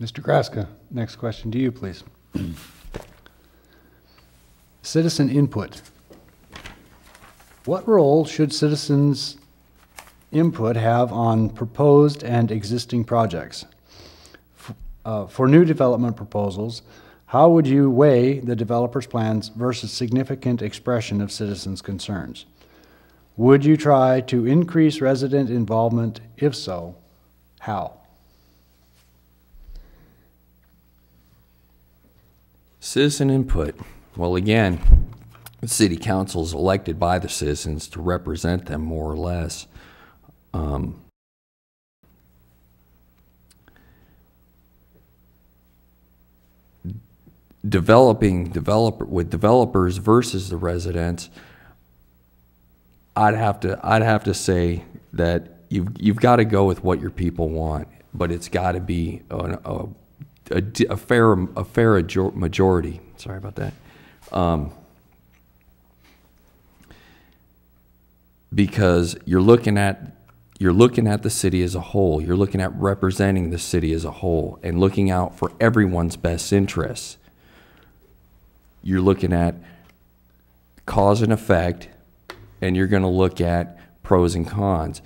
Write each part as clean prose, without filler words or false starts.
Mr. Graska, next question to you, please. Citizen input. What role should citizens' input have on proposed and existing projects? For new development proposals, how would you weigh the developer's plans versus significant expression of citizens' concerns? Would you try to increase resident involvement? If so, how? Citizen input. Well, again, the city council is elected by the citizens to represent them more or less. With developers versus the residents, I'd have to say that you've got to go with what your people want, but it's got to be a fair majority. Sorry about that. Because you're looking at the city as a whole. You're looking at representing the city as a whole and looking out for everyone's best interests. You're looking at cause and effect, and you're going to look at pros and cons.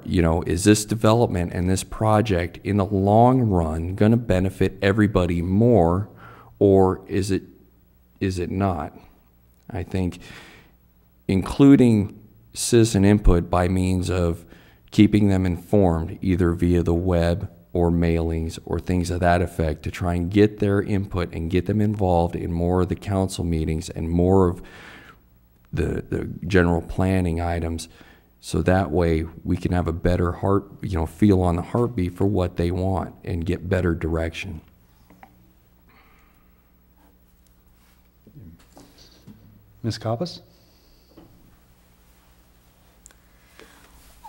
Is this development and this project in the long run going to benefit everybody more, or is it not? I think including citizen input by means of keeping them informed either via the web or mailings or things of that effect to try and get their input and get them involved in more of the council meetings and more of the general planning items, so that way we can have a better feel on the heartbeat for what they want and get better direction. Ms. Coppas?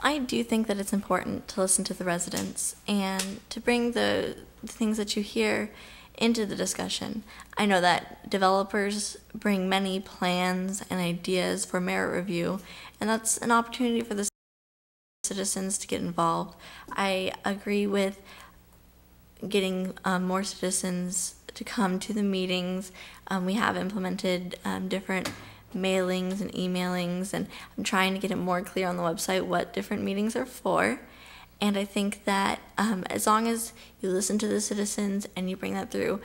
I do think that it's important to listen to the residents and to bring the things that you hear into the discussion. I know that developers bring many plans and ideas for merit review, and that's an opportunity for the citizens to get involved. I agree with getting more citizens to come to the meetings. We have implemented different mailings and emailings, and I'm trying to get it more clear on the website what different meetings are for. And I think that as long as you listen to the citizens and you bring that through,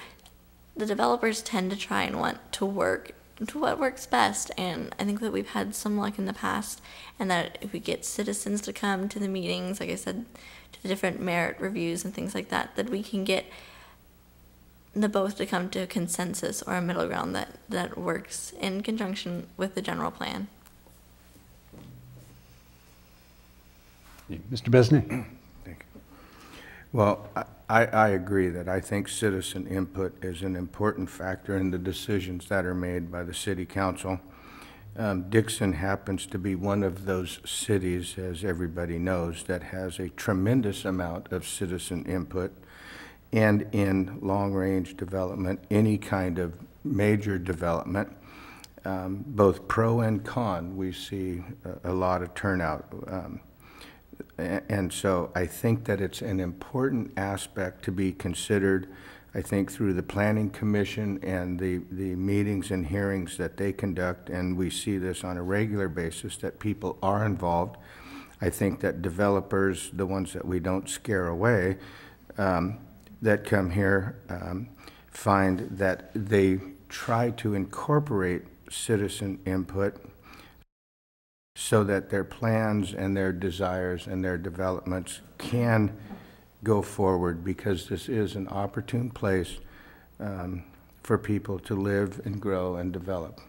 the developers tend to try and want to work to what works best. And I think that we've had some luck in the past, and that if we get citizens to come to the meetings, like I said, to the different merit reviews and things like that, that we can get the both to come to a consensus or a middle ground that works in conjunction with the general plan. Mr. Besney? Thank you. Well, I agree that I think citizen input is an important factor in the decisions that are made by the city council. Dixon happens to be one of those cities, as everybody knows, that has a tremendous amount of citizen input. And in long-range development, any kind of major development, both pro and con, we see a lot of turnout. And so I think that it's an important aspect to be considered, I think, through the Planning Commission and the meetings and hearings that they conduct, and we see this on a regular basis, that people are involved. I think that developers, the ones that we don't scare away, that come here find that they try to incorporate citizen input so that their plans and their desires and their developments can go forward, because this is an opportune place for people to live and grow and develop.